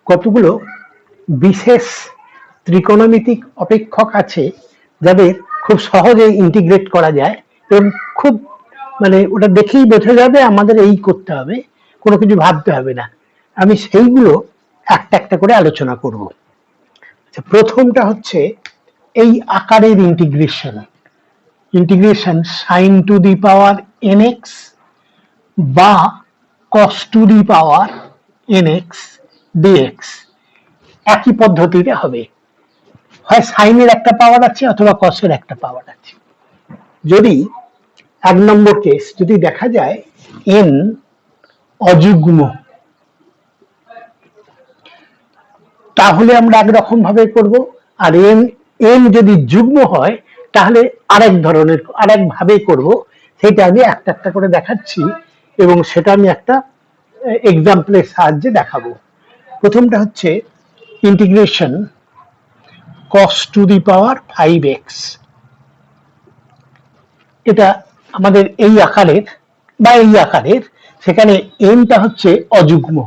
কতগুলো বিশেষ ত্রিকোণমিতিক অপেক্ষক আছে যাদের খুব সহজে ইন্টিগ্রেট করা যায় এবং খুব মানে ওটা দেখেই বোঝা যাবে আমাদের এই করতে হবে, কোনো কিছু ভাবতে হবে না। আমি সেইগুলো একটা একটা করে আলোচনা করব। আচ্ছা, প্রথমটা হচ্ছে এই আকারের integration. Integration sine to the power nx বা cos two the power nx dx একই পদ্ধতিতে হবে। হয় সাইনের একটা পাওয়ার আছে অথবা কসের একটা পাওয়ার আছে। যদি 1 নম্বর কেস যদি দেখা যায় n অযুগ্ম, তাহলে আমরা একরকম ভাবে করব, আর n যদি যুগ্ম হয় তাহলে আরেক ভাবে করব। সেটা আমি একটা একটা করে দেখাচ্ছি এবং সেটা আমি একটা এক্সাম্পলের সাহায্যে দেখাবো। প্রথমটা হচ্ছে integration cos two the power 5x। এটা আমাদের এই আকারের বা এই আকারের, সেখানে nটা হচ্ছে অযুগ্ম।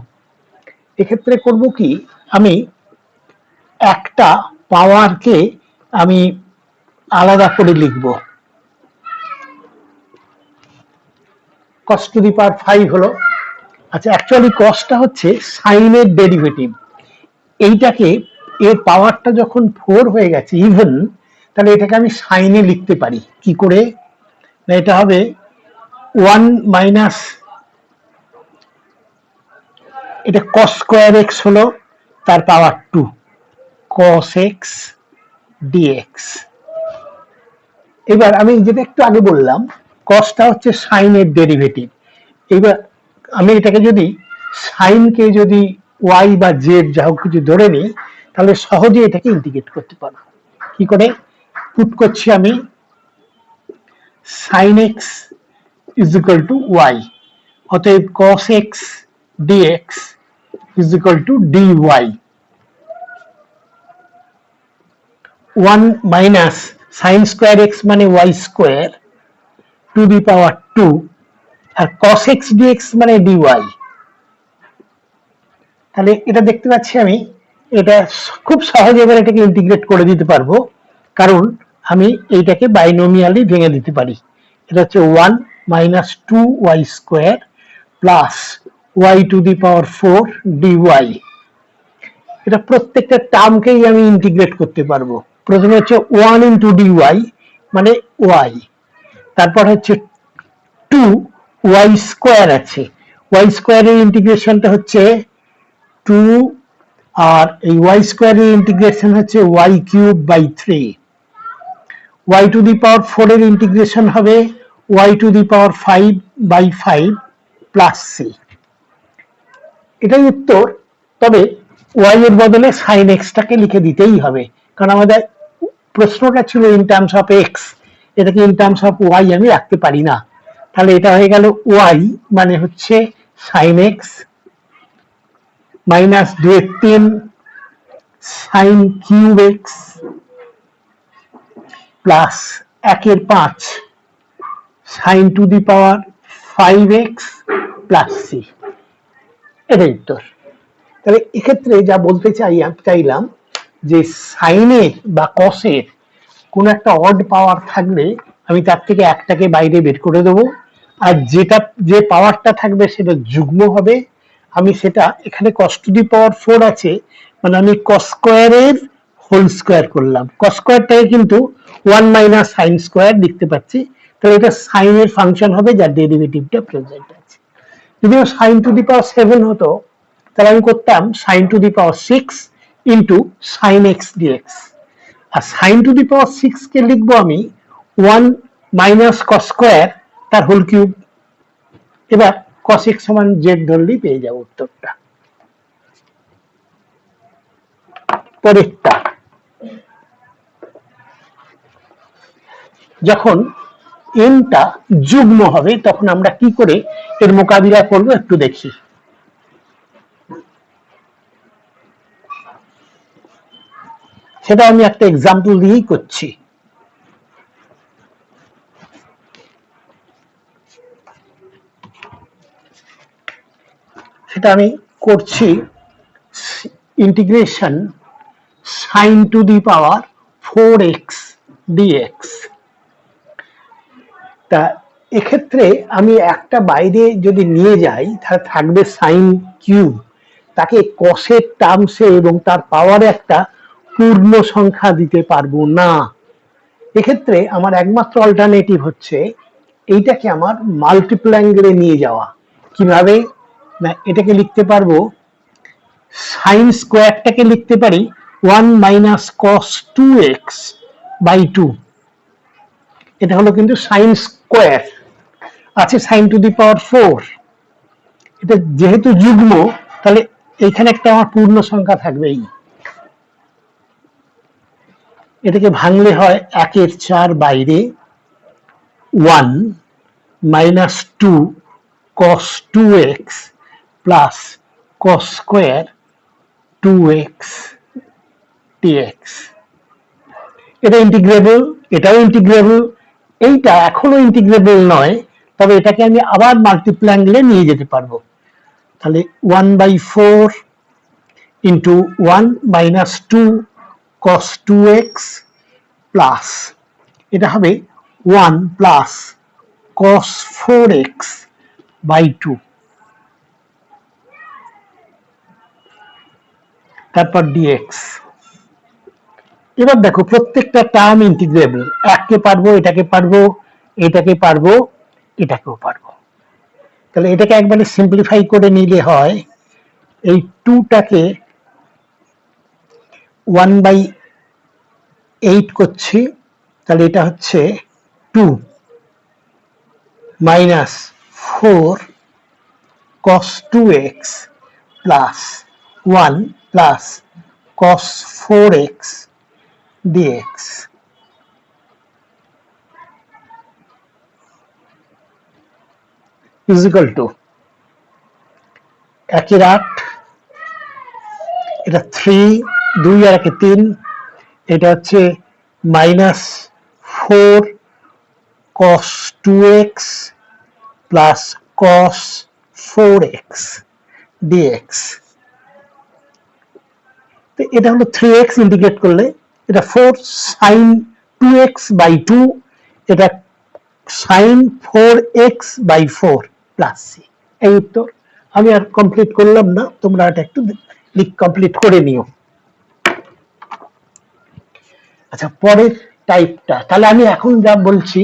এক্ষেত্রে করব কি, আমি একটা পাওয়ারকে আমি আলাদা করে লিখব। cos টু দি পাওয়ার 5 হলো। আচ্ছা, অ্যাকচুয়ালি cosটা হচ্ছে সাইনের ডেরিভেটিভ। এইটাকে এর পাওয়ারটা যখন 4 হয়ে গেছে ইভেন, তাহলে এটাকে আমি সাইনে লিখতে পারি কি করে, না এটা হবে 1 মাইনাস, এটা cos স্কয়ার x হলো তার পাওয়ার 2 cos x dx। এবার আমি যেটা একটু আগে বললাম cosটা হচ্ছে সাইনের ডেরিভেটিভ। এবার আমি এটাকে যদি সাইনকে যদি y বা z যা হোক কিছু ধরে নিই, তাহলে সহজে এটাকে ইন্টিগ্রেট করতে পারবো। কি করে পুট করছি আমি, sin x is equal to y, অতএব cos x dx is equal to dy। 1 minus sin square x মানে y square to the power 2 আর cos x dx মানে dy। তাহলে এটা দেখতে পাচ্ছি আমি, এটা খুব সহজে এবার এটাকে ইন্টিগ্রেট করে দিতে পারবো, কারণ আমি এইটাকে বাইনোমিয়ালি ভেঙে দিতে পারি। এটা হচ্ছে 1 minus 2y square plus y to the power 4 dy। এটা প্রত্যেকটা টার্মকেই আমি ইন্টিগ্রেট করতে পারবো। প্রথমে হচ্ছে 1 ইন্টু dy মানে y, তারপর হচ্ছে 2y স্কয়ার আছে, y স্কয়ারের ইন্টিগ্রেশনটা হচ্ছে 2, আর এই y স্কয়ারের ইন্টিগ্রেশন হচ্ছে y cube by 3। y to the power 4 এর ইন্টিগ্রেশন হবে y to the power 5 by 5 plus c। এটাই উত্তর। তবে y এর বদলে sin x টাকে লিখে দিতেই হবে, কারণ আমাদের প্রশ্নটা ছিল ইন টার্মস অফ x, এটাকে ইন টার্মস অফ y আমি রাখতে পারি না। তাহলে এটা হয়ে গেল y মানে হচ্ছে sin x minus 2/3 sin cube x plus 1/5 sin to the power 5x plus c। এটাই উত্তর। তাহলে এক্ষেত্রে যা বলতে চাইলাম যে সাইনের বা কসের কোন একটা অড পাওয়ার থাকলে আমি তার থেকে একটাকে বাইরে বের করে দেবো, আর যে পাওয়ারটা থাকবে সেটা যুগ্ম হবে। আমি সেটা এখানে cos টু দি পাওয়ার 4 আছে, মানে আমি cos স্কয়ারের হোল স্কয়ার করলাম। cos স্কয়ারটাকে কিন্তু 1 মাইনাস sin স্কয়ার লিখতে পাচ্ছি, তাহলে এটা সাইনের ফাংশন হবে যার ডেরিভেটিভটা প্রেজেন্ট আছে। যদিও sin টু দি পাওয়ার 7 হতো, তাহলে আমি করতাম sin to the power 6 into sin x dx, আর sin টু দি পাওয়ার 6 কে লিখবো আমি 1 মাইনাস cos স্কয়ার তার হোল কিউব। এবার cos x সমান z ধরলেই পেয়ে যাবো উত্তরটা। পরেরটা, যখন n টা যুগ্ম হবে তখন আমরা কি করে এর মোকাবিলা করব একটু দেখি। সেটা আমি একটা এক্সাম্পল দিয়েই করছি। সেটা আমি করছি integration sine to the power 4x dx। তা এক্ষেত্রে আমি একটা বাইরে যদি নিয়ে যাই তাহলে থাকবে সাইন কিউব, তাকে কসের টার্মসে এবং তার পাওয়ারে একটা পূর্ণ সংখ্যা দিতে পারবো না। এক্ষেত্রে আমার একমাত্র অল্টারনেটিভ হচ্ছে এইটাকে আমার মাল্টিপল অ্যাঙ্গেলে নিয়ে যাওয়া। কিভাবে না, এটাকে লিখতে পারবো সাইন স্কোয়ারটাকে লিখতে পারি 1 মাইনাস কস 2x বাই 2। এটা হলো কিন্তু সাইন স্কোয়ার, আছে সাইন টু দি পাওয়ার 4। এটা যেহেতু যুগ্ম তাহলে এখানে একটা আমার পূর্ণ সংখ্যা থাকবেই। এটাকে ভাঙলে হয় 1/4 বাইরে 1 minus 2 cos 2x plus cos square 2x dx। এটা ইন্টিগ্রেবল, এটাও ইন্টিগ্রেবল, এইটা এখনো ইন্টিগ্রেবল নয়, তবে এটাকে আমি আবার মাল্টিপল অ্যাঙ্গেলে নিয়ে যেতে পারবো। তাহলে 1/4 into 1 minus 2 cos 2x plus এটা হবে 1 প্লাস cos 4x বাই 2, তারপর dx। এবার দেখো প্রত্যেকটা টার্ম ইন্টিগ্রেবল, এককে পারবো, এটাকে পারবো, এটাকে পারবো, এটাকেও পারবো। তাহলে এটাকে একবারে সিম্পলিফাই করে নিলে হয় এই 2টাকে 1/8 করছি, তাহলে এটা হচ্ছে 2 minus 4 cos 2x plus 1 plus cos 4x dx। is equal to 1/8, এটা 3, 2 আর 1 3, এটা হচ্ছে minus 4 cos 2x plus cos 4x dx। তো এটা হলো 3x, ইন্টিগ্রেট করলে এটা 4 sin 2x বাই 2, এটা sin 4x by 4 plus C. এই উত্তর। আমি আর কমপ্লিট করলাম না, তোমরা এটা একটু কমপ্লিট করে নিও। আচ্ছা, পরের টাইপটা তাহলে আমি এখন যা বলছি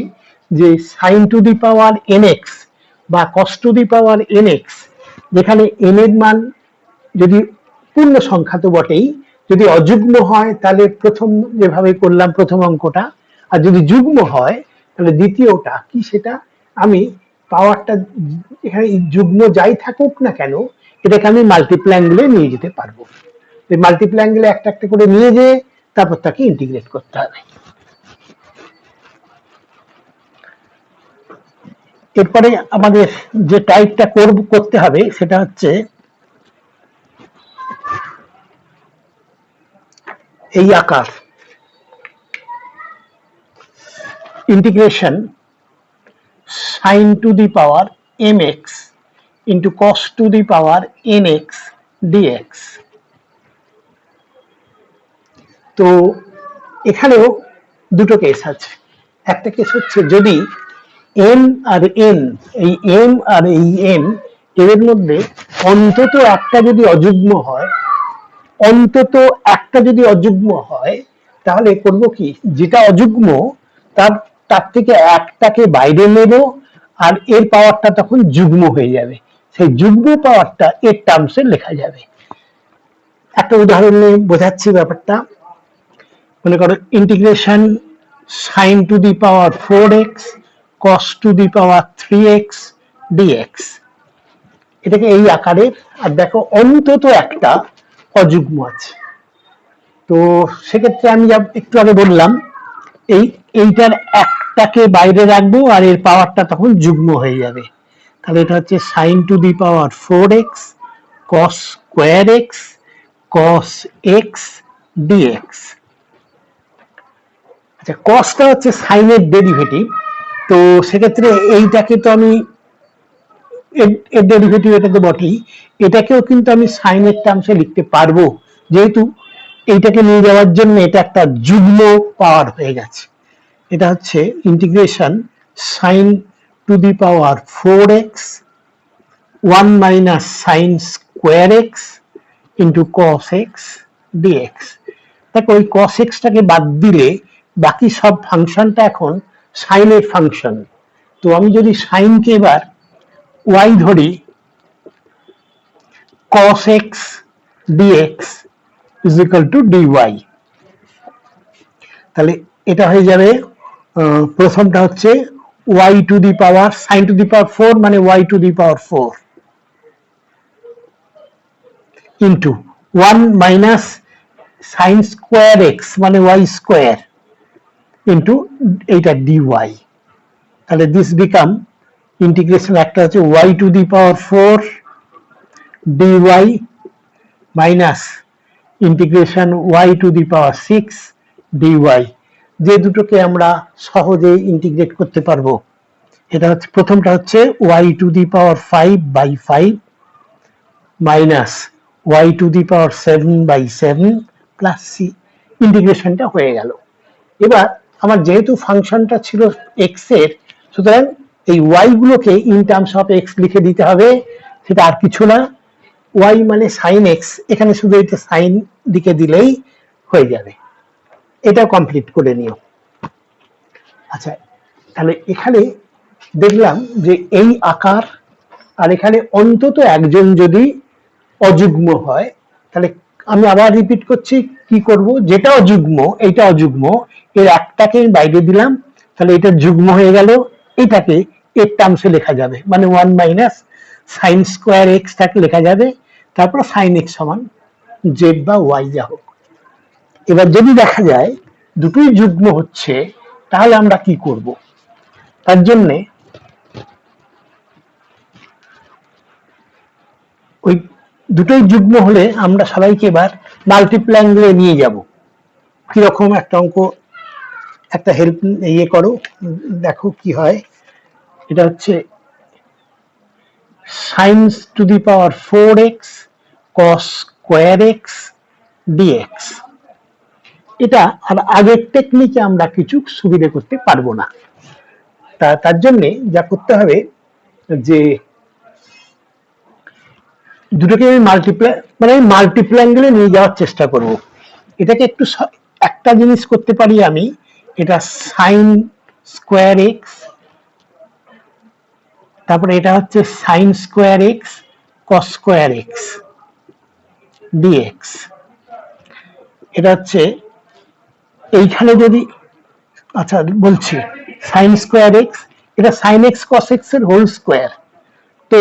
যে sin to the power nx বা cos two the power nx, যেখানে n এর মান যদি পূর্ণ সংখ্যা তো বটেই, যদি অযুগ্ম হয় তাহলে প্রথম যেভাবে করলাম প্রথম অঙ্কটা, আর যদি যুগ্ম হয় তাহলে দ্বিতীয়টা কি, সেটা আমি পাওয়ারটা এখানে যুগ্ম যাই থাকুক না কেন এটাকে আমি মাল্টিপল অ্যাঙ্গেলে নিয়ে যেতে পারবো। এই মাল্টিপল অ্যাঙ্গেলে একটা একটা করে নিয়ে যেয়ে তারপর তাকে ইন্টিগ্রেট করতে হবে। এরপরে আমাদের যে টাইপটা করতে হবে সেটা হচ্ছে এই আকার, integration sin to the power mx into cos two the power nx dx। তো এখানেও দুটো কেস আছে। একটা কেস হচ্ছে যদি m আর n, এই m আর এই n এর মধ্যে অন্তত একটা যদি অযুগ্ম হয়, অন্তত একটা যদি অযুগ্ম হয়, তাহলে করব কি, যেটা অযুগ্ম তার থেকে একটাকে বাইরে নেব আর এর পাওয়ারটা তখন যুগ্ম হয়ে যাবে, সেই যুগ্ম পাওয়ারটা এর টার্মসে লেখা যাবে। একটা উদাহরণ নিয়ে বোঝাচ্ছি ব্যাপারটা। মনে করো integration sin to the power 4x cos two the power 3x dx। এটাকে এই আকারের, আর দেখো অন্তত একটা অযুগ্ম আছে। তো সেক্ষেত্রে আমি একটু আগে বললাম এইটার একটাকে বাইরে রাখবো আর এর পাওয়ারটা তখন যুগ্ম হয়ে যাবে। তাহলে এটা হচ্ছে sin to the power 4x cos square x cos x dx। আচ্ছা, cosটা হচ্ছে সাইনের ডেরিভেটিভ, তো সেক্ষেত্রে এইটাকে তো আমি এর ডেরিভেটিভ, এটা তো বটেই, এটাকেও কিন্তু আমি সাইনের টার্মসে লিখতে পারবো যেহেতু এইটাকে নিয়ে যাওয়ার জন্য এটা একটা যুগ্ম পাওয়ার হয়ে গেছে, এটা হচ্ছে integration sine to the power 4x 1 minus sine square x into cos x dx. দেখো ওই কস এক্সটাকে বাদ দিলে বাকি সব ফাংশনটা এখন সাইনের ফাংশন। তো আমি যদি সাইনকে এবার ওয়াই ধরি, cos x dx is equal to dy, তাহলে এটা হয়ে যাবে প্রথমটা হচ্ছে y to the power sin to the power 4 মানে y to the power 4 into 1 minus sin square x মানে y স্কোয়ার ইন্টু এইটা dy। তাহলে দিস বিকাম ইন্টিগ্রেশন একটা হচ্ছে y to the power 4 dy minus integration y to the power 6 dy, যে দুটোকে আমরা সহজে ইন্টিগ্রেট করতে পারবো। এটা হচ্ছে প্রথমটা হচ্ছে y to the power 5 by 5 minus y to the power 7 by 7 plus c, ইন্টিগ্রেশনটা হয়ে গেল। এবার আমার যেহেতু ফাংশনটা ছিল x এর, সুতরাং এই y গুলোকে ইন টার্মস অফ x লিখে দিতে হবে, সেটা আর কিছু না, y মানে সাইন এক্স, এখানে শুধু এটা সাইন দিকে দিলেই হয়ে যাবে। এটা কমপ্লিট করে নিও। আচ্ছা, তাহলে এখানে দেখলাম যে এই আকার, আর এখানে অন্তত একজন যদি অযুগ্ম হয়, তাহলে আমি আবার রিপিট করছি কি করব, যেটা অযুগ্ম এইটা অযুগ্ম, এর একটাকে বাইরে দিলাম, তাহলে এটা যুগ্ম হয়ে গেল, এটাকে এর টার্মসে লেখা যাবে, মানে 1 মাইনাস সাইন স্কোয়ার এক্স টাকে লেখা যাবে, তারপর সাইন এক্স সমান জেড বা ওয়াই যা হোক। এবার যদি দেখা যায় দুটোই যুগ্ম হচ্ছে, তাহলে আমরা কি করব? তার জন্য ওই দুটোই যুগ্ম হলে আমরা সবাইকে এবার মাল্টিপ্লাই অ্যাঙ্গেলে নিয়ে যাব। কিরকম একটা অঙ্ক, একটা হেল্প ইয়ে করো, দেখো কি হয়। এটা হচ্ছে sine to the power 4x cos square x dx. এটা আর আগের টেকনিকে আমরা কিছু সুবিধা করতে পারবো না। তার জন্য যা করতে হবে যে দুটোকে আমি মাল্টিপ্লাই অ্যাঙ্গেলে নিয়ে যাওয়ার চেষ্টা করব। এটাকে একটু একটা জিনিস করতে পারি আমি, এটা সাইন স্কোয়ার এক্স, তারপরে এটা হচ্ছে sine square x cos square x dx. এটা হচ্ছে এইখানে যদি, আচ্ছা বলছি, সাইন স্কোয়ার এক্স, এটা সাইন এক্স কস এক্স এর হোল স্কোয়ার, তো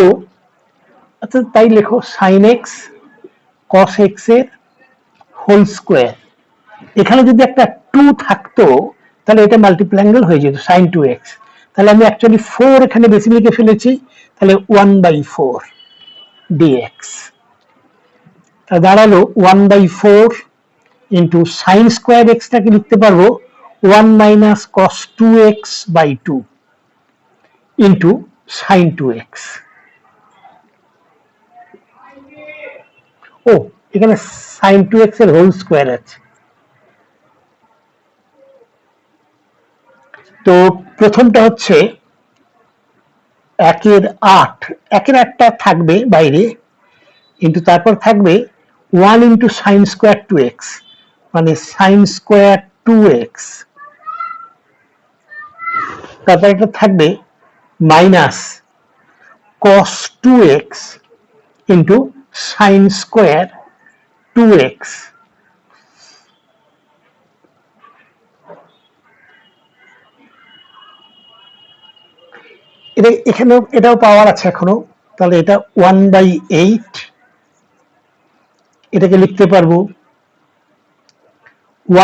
আচ্ছা তাই লেখো সাইন এক্স কস এক্স এর হোল স্কোয়ার। এখানে যদি একটা 2 থাকতো, তাহলে এটা মাল্টিপ্লাই অ্যাঙ্গেল হয়ে যেত সাইন 2x। তাহলে আমি অ্যাকচুয়ালি 4 এখানে বেশি লিখে ফেলেছি, তাহলে 1/4 dx দাঁড়ালো 1/4 ইন্টু সাইন স্কোয়ার এক্সটাকে লিখতে পারবো 1 minus cos 2x by 2 into sine 2x। ও, এখানে সাইন 2x এর হোল স্কোয়ার আছে। তো প্রথমটা হচ্ছে 1/8টা থাকবে বাইরে, কিন্তু তারপর থাকবে 1 ইন্টু সাইন স্কোয়ার 2x, মানে সাইন স্কোয়ার 2x, তারপর এটা থাকবে minus cos 2x into sine square 2x। এখানেও এটাও পাওয়ার আছে এখনো, তাহলে এটা 1/8, এটাকে লিখতে পারবো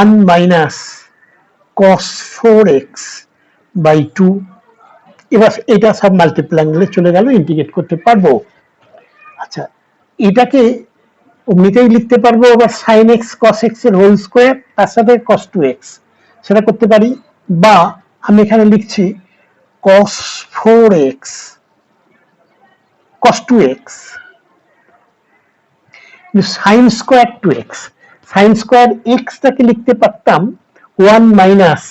1 মাইনাস cos 4x বাই 2। এবার এটা সব মাল্টিপ্লাই অ্যাঙ্গেলে চলে গেল, ইন্টিগ্রেট করতে পারবো। আচ্ছা, এটাকে এমনিতেই লিখতে পারবো আবার সাইন এক্স কস এক্স এর হোল স্কোয়ার তার সাথে কস 2x, সেটা করতে পারি, বা আমি এখানে লিখছি cos 4x cos 2x sine square 2x, sign square x টাকে লিখতে পারতাম 1 মাইনাস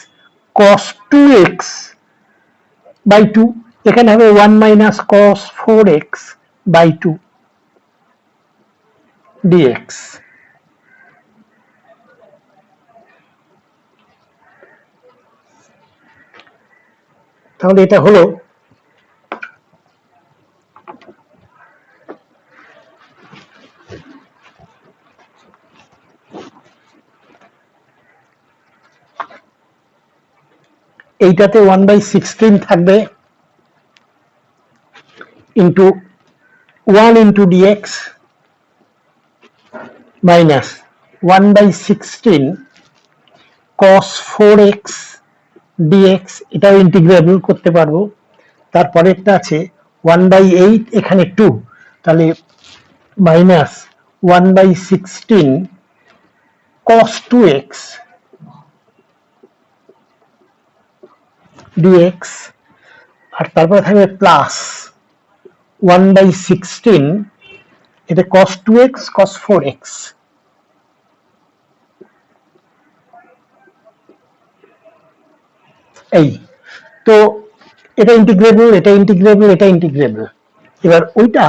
কস 2x বাই 2, এখানে হবে 1 minus cos 4x by 2 dx। তাহলে এটা হলো এইটাতে 1/16 থাকবে into 1 into dx minus 1/16 cos 4x dx, এটাও ইন্টিগ্রেবল করতে পারবো। তারপরেরটা আছে 1/8, এখানে 2, তাহলে মাইনাস 1/16 cos 2x dx, আর তারপরে থাকবে প্লাস 1/16 এটা cos 2x cos 4x। এই তো এটা ইন্টিগ্রেবল, এটা ইন্টিগ্রেবল, এটা ইন্টিগ্রেবল। এবার ওইটা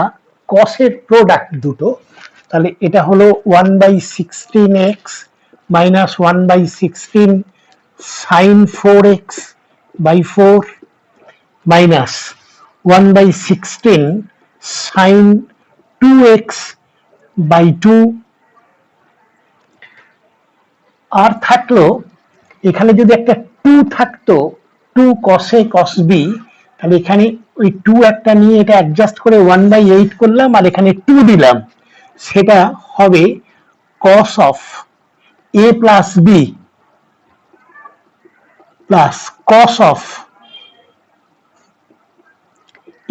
cos এর প্রোডাক্ট দুটো, তাহলে এটা হলো 1/16x minus 1/16 sin 4x by 4 minus 1/16 sin 2x by 2, আর থাকলো এখানে যদি একটা 2 থাকতো 2 cos a cos b, তাহলে এখানে ওই 2 একটা নিয়ে এটা অ্যাডজাস্ট করে 1/8 করলাম আর এখানে 2 দিলাম, সেটা হবে cos of a plus b plus cos of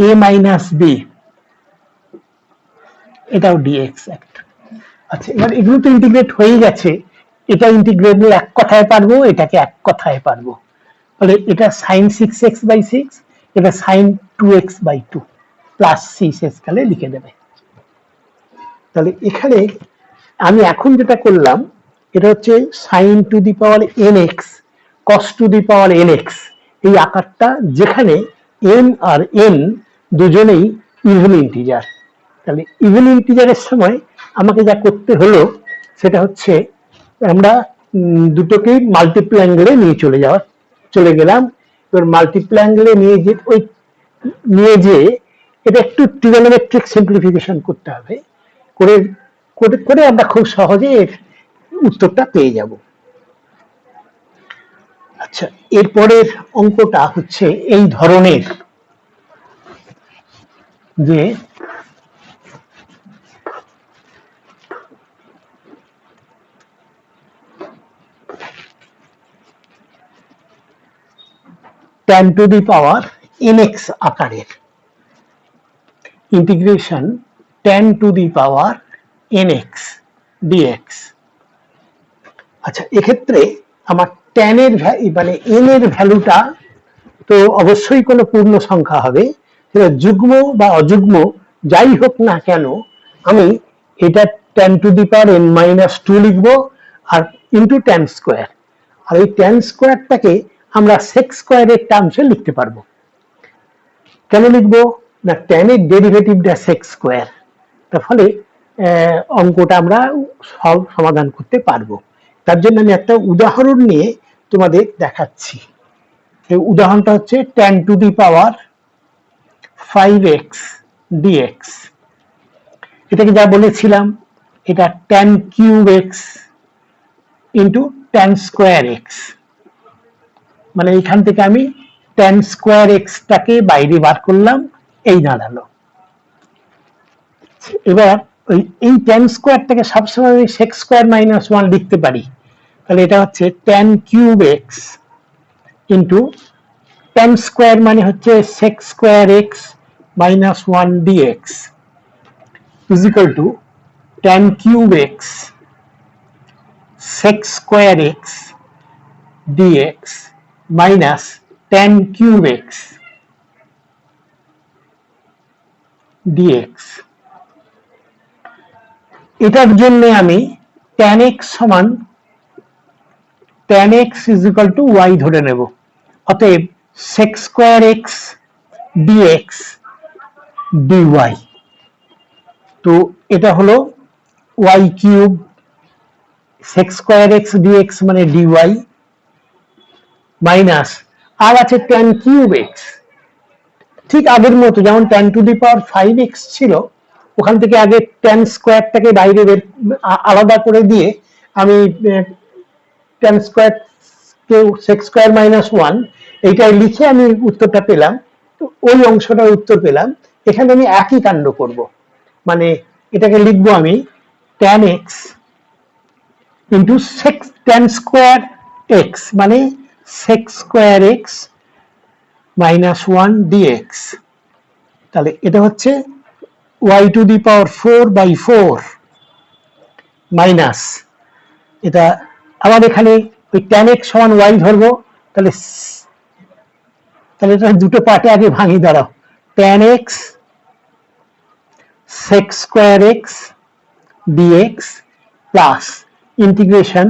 a minus b, এটাও dx একটা। আচ্ছা, এবার এগুলো তো ইন্টিগ্রেট হয়ে গেছে, এটা ইন্টিগ্রেবল এক কথায় পারবো, এটাকে এক কথায় পারবো। তাহলে এটা sin 6x by 6, এটা sin 2x by 2 plus c শেষকালে লিখে দেবে। তাহলে এখানে আমি এখন যেটা করলাম এটা হচ্ছে sin to the power nx cos two the power nx, এই আকারটা যেখানে n আর n দুজনেই ইভেন ইন্টিজার। তাহলে ইভেন ইন্টিজারের সময় আমাকে যা করতে হলো সেটা হচ্ছে আমরা দুটোকেই মাল্টিপল অ্যাঙ্গেলে নিয়ে চলে গেলাম। এবার মাল্টিপল অ্যাঙ্গেলে নিয়ে যে এটা একটু ট্রিগোনোমেট্রিক সিম্পলিফিকেশন করতে হবে, করে করে করে আমরা খুব সহজে এর উত্তরটা পেয়ে যাব। আচ্ছা, এরপরের অঙ্কটা হচ্ছে এই ধরনের, যে tan to the power nx আকারের integration tan to the power nx dx। আচ্ছা, এক্ষেত্রে আমার tan এর মানে n এর ভ্যালুটা তো অবশ্যই কোনো পূর্ণ সংখ্যা হবে, সেটা যুগ্ম বা অযুগ্ম যাই হোক না কেন, আমি এটা tan to the power n minus 2 লিখবো আর ইন্টু tan স্কোয়ার, আর এই tan স্কোয়ারটাকে আমরা sec স্কোয়ারের টার্মসে লিখতে পারবো। কেন লিখবো না, tan এর ডেরিভেটিভটা sec স্কোয়ার, তার ফলে অঙ্কটা আমরা সমাধান করতে পারবো। তার জন্য আমি একটা উদাহরণ নিয়ে তোমাদের দেখাচ্ছি। উদাহরণটা হচ্ছে tan to the power 5x dx, এটাকে যা বলেছিলাম এটা tan cube x into tan square x, মানে এখান থেকে আমি tan স্কোয়ার x টাকে বাইরে বার করলাম, এই দাঁড়ালো। এবার এই tan স্কোয়ারটাকে সবসময় আমি sec স্কোয়ার মাইনাস 1 লিখতে পারি, তাহলে এটা হচ্ছে tan cube x into tan square মানে হচ্ছে sec square x minus 1 dx is equal to tan cube x sec square x dx minus tan cube x dx। এটার জন্য আমি tan x সমান tan x is equal to y ধরে নেব, অতএব sec square x dx dy, তো এটা হলো y cube sec square x dx মানে dy মাইনাস আর আছে tan কিউব x, ঠিক আগের মতো যেমন tan to the power 5x ছিল, ওখান থেকে আগে tan স্কয়ারটাকে বাইরে আলাদা করে দিয়ে আমি tan স্কয়ার কে sec স্কয়ার মাইনাস 1 এইটাই লিখে আমি উত্তরটা পেলাম, তো ওই অংশটার উত্তর পেলাম। এখানে আমি একই কাণ্ড করব, মানে এটাকে লিখবো আমি tan x into sec tan square x মানে sec square x minus 1 dx, তাহলে এটা হচ্ছে y to the power 4/4 minus এটা আবার এখানে ওই tan x সমান y ধরবো, তাহলে এটা দুটো পার্টে আগে ভাঙি, দাঁড়াও, tan x sec square x dx plus integration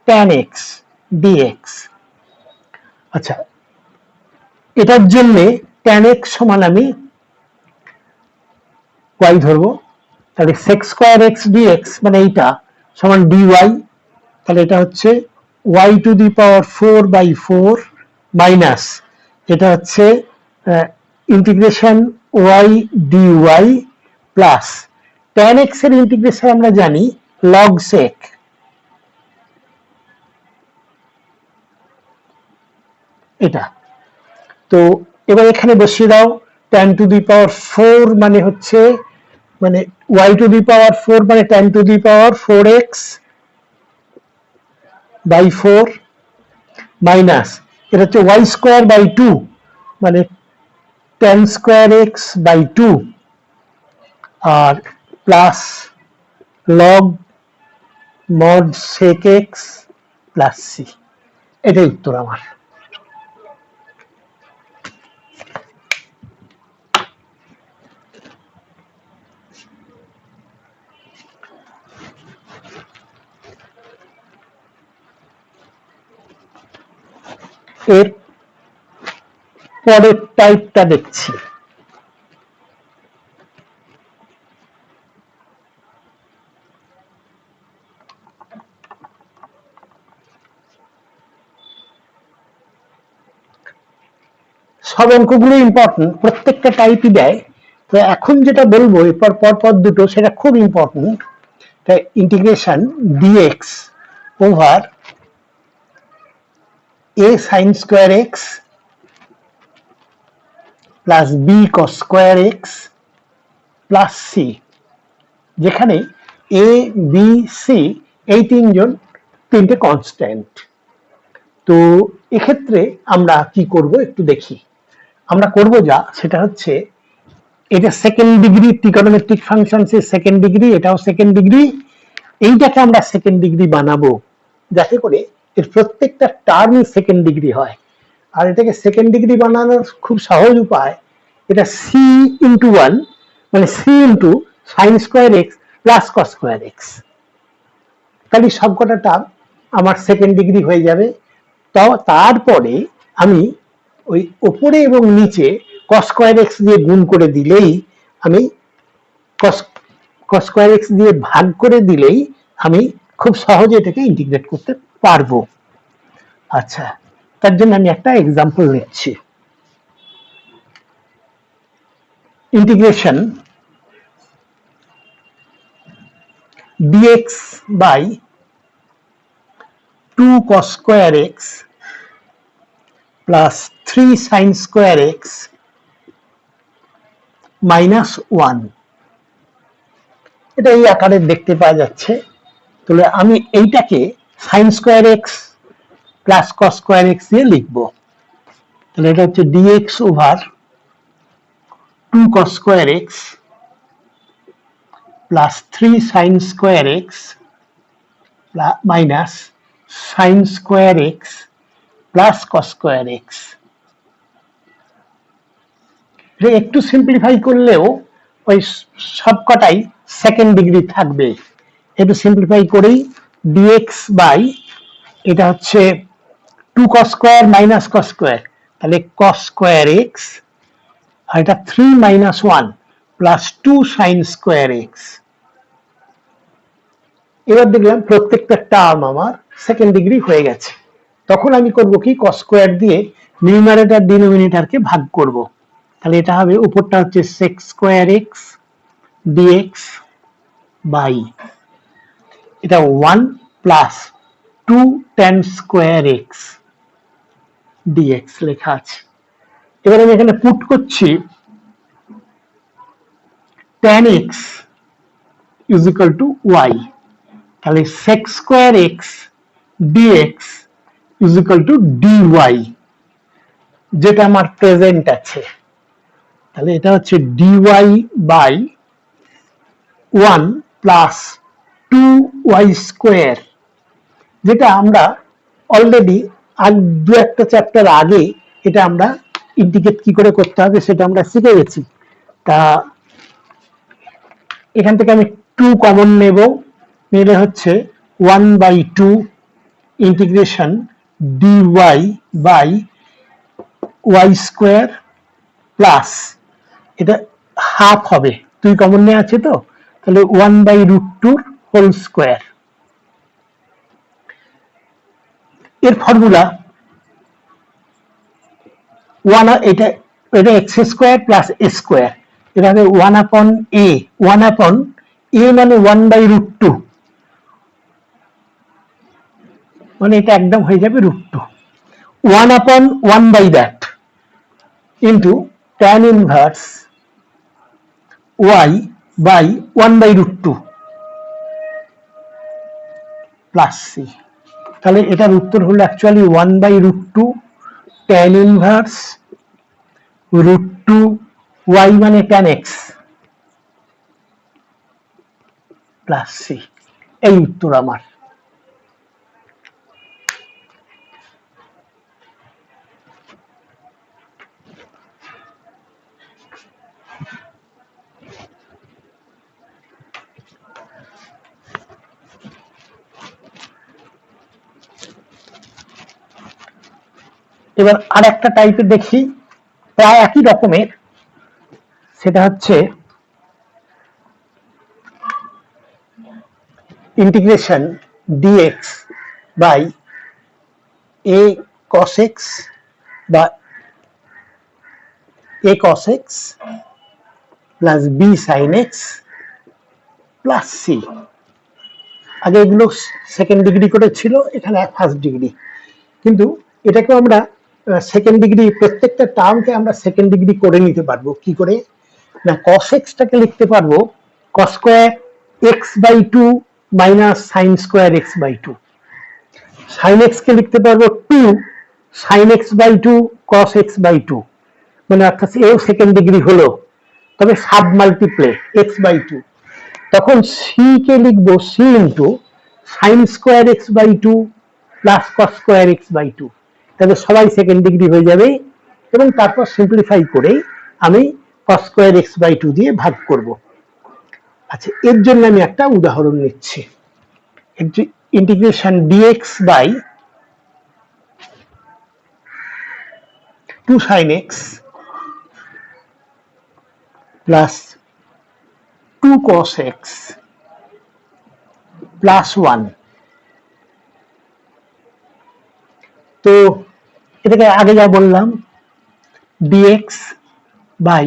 tan x dx। আচ্ছা, এটার জন্য tan x সমান আমি y ধরবো, তাহলে sec স্কয়ার x dx মানে এইটা সমান dy, তাহলে এটা হচ্ছে y to the power 4/4 minus এটা হচ্ছে integration y dy plus tan x এর ইন্টিগ্রেশন আমরা জানি log sec, এটা তো এবার এখানে বসিয়ে দাও tan টু দি পাওয়ার 4 মানে হচ্ছে মানে y টু দি পাওয়ার 4 মানে tan to the power 4x by 4 minus এটা হচ্ছে y স্কয়ার বাই 2 মানে tan স্কয়ার x বাই 2 আর plus log mod sec x plus c, এটাই উত্তর আমার। এর পরের টাইপটা দেখছি, সব অঙ্কগুলো ইম্পর্টেন্ট, প্রত্যেকটা টাইপই দেয়, তো এখন যেটা বলবো এরপর পর দুটো সেটা খুব ইম্পর্টেন্ট। তাই integration dx over a sin square x plus b cos square x plus c, যেখানে a b c এই তিনটে কনস্ট্যান্ট। তো এক্ষেত্রে আমরা কি করব একটু দেখি, আমরা করব যা সেটা হচ্ছে এটা সেকেন্ড ডিগ্রি ট্রিগোনোমেট্রিক ফাংশনসের সেকেন্ড ডিগ্রি, এটাও সেকেন্ড ডিগ্রি, এইটাকে আমরা সেকেন্ড ডিগ্রি বানাবো যাতে করে এর প্রত্যেকটা টার্মই সেকেন্ড ডিগ্রি হয়। আর এটাকে সেকেন্ড ডিগ্রি বানানোর খুব সহজ উপায়, এটা c ইন্টু 1 মানে c into sine square x plus cos square x, তাহলে সবকটা টার্ম আমার সেকেন্ড ডিগ্রি হয়ে যাবে। তো তারপরে আমি ওই উপরে এবং নিচে cos স্কয়ার x দিয়ে গুণ করে দিলেই আমি cos স্কয়ার x দিয়ে ভাগ করে দিলেই আমি খুব সহজে এটাকে ইন্টিগ্রেট করতে পারবো। আচ্ছা, তার জন্য আমি একটা এক্সাম্পল নিচ্ছি। Integration dx by 2 cos square x plus 3 sin square x minus 1, এটা এই আকারে দেখতে পাওয়া যাচ্ছে। তাহলে আমি এইটাকে sin square x plus cos square x দিয়ে লিখবো, তাহলে এটা হচ্ছে dx over 2 cos square x plus 3 sin square x minus sin square x plus cos square x। একটু সিম্পলিফাই করলেও ওই সবকটাই সেকেন্ড ডিগ্রি থাকবে, একটু সিম্পলিফাই করেই ডিএক্স বাই এটা হচ্ছে 2 cos square minus cos square, তাহলে cos স্কয়ার এক্স, আর এটা 3 minus 1 plus 2 sine square x. এবার দেখলাম প্রত্যেকটা টার্ম আমার সেকেন্ড ডিগ্রি হয়ে গেছে। তখন আমি করব কি, cos স্কয়ার দিয়ে নিউমারেটর ডিনোমিনেটরকে ভাগ করব। তাহলে এটা হবে, উপরটা হচ্ছে sec square x dx by এটা 1 plus 2 tan square x dx লেখা আছে। এবার আমি এখানে পুট করছি tan x is equal to y, তাহলে sec square x dx is equal to dy, যেটা আমার প্রেজেন্ট আছে। তাহলে এটা হচ্ছে dy by 1 plus 2y square, যেটা আমরা অলরেডি আর দু একটা চ্যাপ্টার আগে এটা আমরা ইন্টিগ্রেট কি করে করতে হবে সেটা আমরা শিখে গেছি। তা এখান থেকে আমি 2 কমন নেব, নিলে হচ্ছে 1/2 integration dy by y square plus এটা হাফ হবে, 2 কমন নেওয়া আছে তো, তাহলে 1/√2 হোল স্কয়ার। এর ফর্মুলা এটা x square plus a square, এটা হবে 1/a, 1/a মানে 1/√2, মানে এটা একদম হয়ে যাবে √2, 1/1 by that into tan inverse y by 1/√2 plus c। তাহলে এটার উত্তর হলো অ্যাকচুয়ালি 1/√2 tan inverse √2 y মানে tan x প্লাস c, এই উত্তর আমার। এবার আর একটা টাইপের দেখি, প্রায় একই রকমের, সেটা হচ্ছে integration dx by a cos x বা a cos x plus b sin x plus c। আগে এগুলো সেকেন্ড ডিগ্রি করে ছিল, এখানে ফার্স্ট ডিগ্রি, কিন্তু এটাকে আমরা সেকেন্ড ডিগ্রি, প্রত্যেকটা টার্মকে আমরা সেকেন্ড ডিগ্রি করে নিতে পারবো। কি করে না, cos x টাকে লিখতে পারবো cos square x/2 minus sin square x/2, sin x কে লিখতে পারবো 2 sin x/2 cos x/2, মানে অর্থাৎ এও সেকেন্ড ডিগ্রি হলো, তবে সাব মাল্টিপ্লে x/2। তখন c কে লিখবো c into sin square x/2 plus cos square x/2, তাহলে সবাই সেকেন্ড ডিগ্রি হয়ে যাবে। এবং তারপর সিম্পলিফাই করে আমি cos স্কয়ার x/2 দিয়ে ভাগ করব। আচ্ছা, এর জন্য আমি একটা উদাহরণ নিচ্ছি, integration dx by 2 sin x plus 2 cos x plus 1। তো এটাকে আগে যা বললাম, dx বাই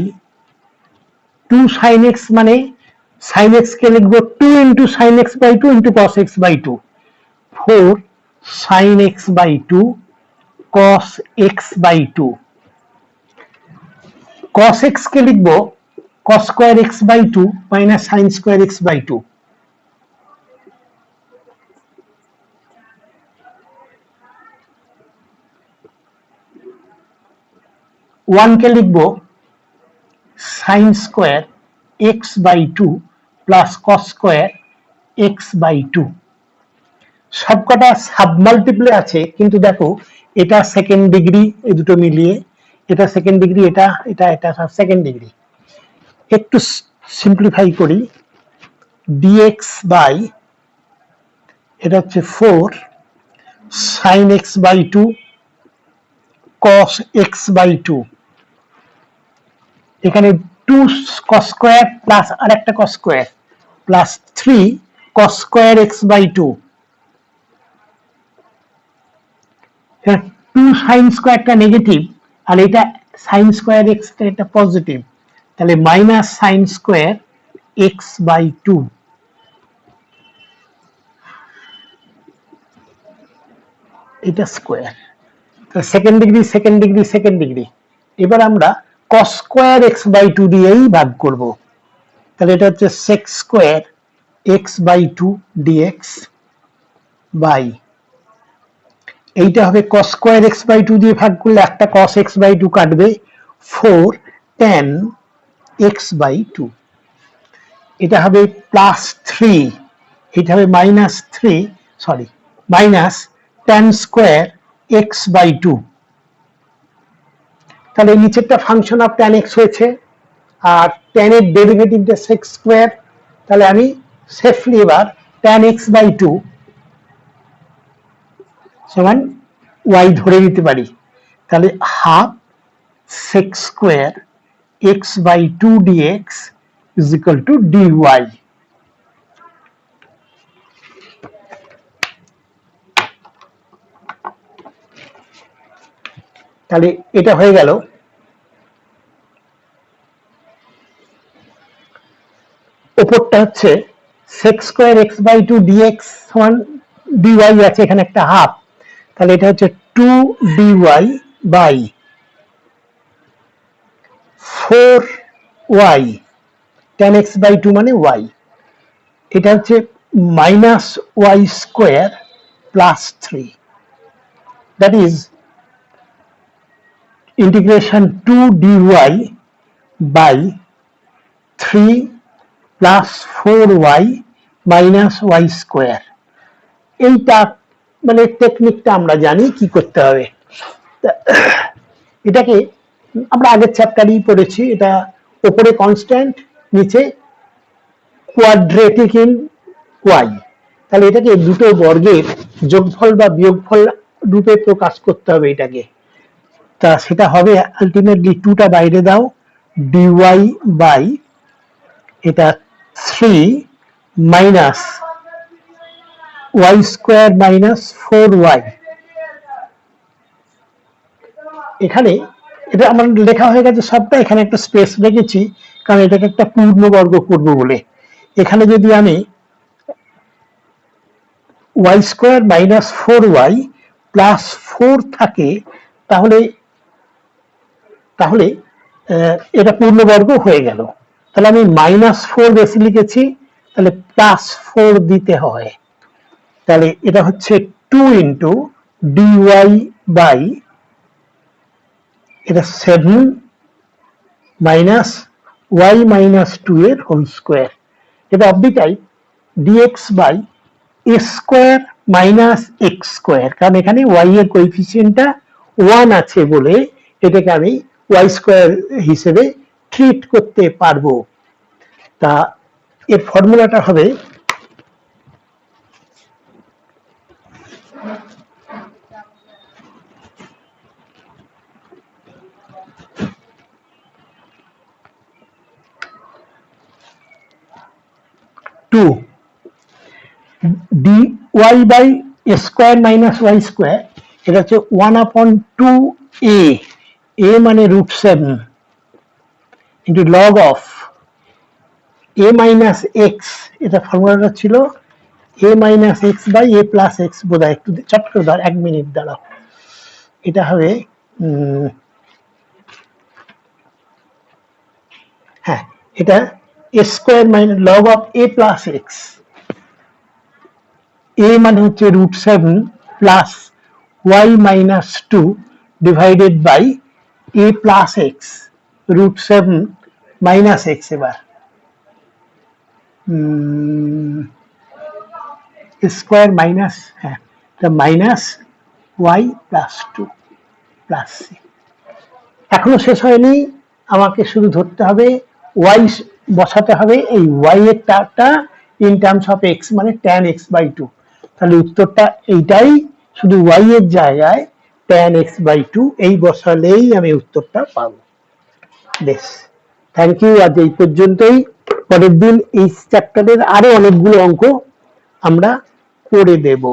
2 sin x মানে sin x কে লিখবো 2 into sin x/2 into cos x/2, 4 sin x/2 cos x/2, cos x কে লিখবো cos square x/2 minus sin square x/2, 1 কে লিখবো sin square x/2 plus cos square x/2। সবকটা sub multiplay আছে, কিন্তু দেখো এটা সেকেন্ড ডিগ্রি, এই দুটো মিলিয়ে এটা সেকেন্ড ডিগ্রি, এটা এটা এটা সব সেকেন্ড ডিগ্রি। একটু সিম্পলিফাই করি, dx বাই এটা হচ্ছে 4 sin x by 2 cos x by 2, এখানে 2 cos স্কয়ার প্লাস আরেকটা cos square plus 3 cos square x by 2, 2 sin স্কয়ারটা নেগেটিভ আর এটা sin স্কয়ার x টা এটা পজিটিভ, তাহলে minus sin square x by 2, এটা square, second degree second degree second degree. এবার আমরা cos স্কয়ার x বাই 2 দিয়েই ভাগ করব, তাহলে এটা হচ্ছে sec square x by 2 dx by, এইটা হবে cos স্কয়ার x বাই 2 দিয়ে ভাগ করলে একটা cos x বাই 2 কাটবে, 4 tan x বাই 2, এটা হবে প্লাস 3, এটা হবে minus 3, sorry minus tan square x by 2, তাহলে নিচেরটা ফাংশন অফ tan x হয়েছে আর tan এর ডেরিভেটিভটা sec স্কয়ার, তাহলে আমি সেফলি এবার tan x বাই 2 সমান y ধরে নিতে পারি, তাহলে half sec square x by 2 dx is equal to dy, তাহলে এটা হয়ে গেল উপরটা হচ্ছে sec square x by 2 dx সমান dy আছে এখানে একটা হাফ, তাহলে এটা হচ্ছে 2 dy by 4y tan x by 2 মানে y, এটা হচ্ছে minus y square plus 3, that is integration 2 dy by 3 plus 4y minus y square. এইটা মানে টেকনিকটা আমরা জানি কি করতে হবে, এটাকে আমরা আগের চ্যাপ্টারেই পড়েছি, এটা উপরে কনস্ট্যান্ট নিচে কোয়াড্রেটিক ইন y, তাহলে এটাকে দুটো বর্গের যোগফল বা বিয়োগফল রূপে প্রকাশ করতে হবে এটাকে, তা সেটা হবে আলটিমেটলি 2টা বাইরে দাও dy বাই এটা 3 minus y square minus 4y, এখানে এটা আমার লেখা হয়ে গেছে সবটা, এখানে একটা স্পেস রেখেছি কারণ এটাকে একটা পূর্ণবর্গ করব বলে, এখানে যদি আমি y square minus 4y plus 4 থাকে তাহলে তাহলে এটা পূর্ণবর্গ হয়ে গেল, তাহলে আমি মাইনাস 4 বেশি লিখেছি, তাহলে প্লাস 4 দিতে হয়, তাহলে এটা হচ্ছে 2 ইন্টু dy বাই এটা 7 মাইনাস y মাইনাস 2 এর হোল স্কয়ার, এটা of the type dx by a square minus x square, কারণ এখানে y এর কোএফিসিয়েন্টটা 1 আছে বলে এটাকে আমি y স্কয়ার হিসেবে ট্রিট করতে পারবো, তা এর ফর্মুলাটা হবে dy by a square minus y square, এটা হচ্ছে 1/2a, a মানে √7 into log of a minus x, এটা ফর্মুলাটা ছিল a minus x by a plus x, বোধহয় একটু চট করে দাও 1 মিনিট দাঁড়াও, এটা হবে হ্যাঁ এটা a square minus log of a plus x, a মানে হচ্ছে √7 plus y minus 2 divided by a plus x √7 minus x, এবার স্কয়ার মাইনাস হ্যাঁ minus y plus 2 plus c, এখনো শেষ হয়নি, আমাকে শুধু ধরতে হবে y বসাতে হবে, এই y এর টার্মটা ইন টার্মস অফ x মানে tan x বাই 2, তাহলে উত্তরটা এইটাই, শুধু y এর জায়গায় tan x/2 এই বসালেই আমি উত্তরটা পাবো। বেশ, থ্যাংক ইউ, আজ এই পর্যন্তই। পরের দিন এই চ্যাপ্টারের আরো অনেকগুলো অঙ্ক আমরা করে দেব।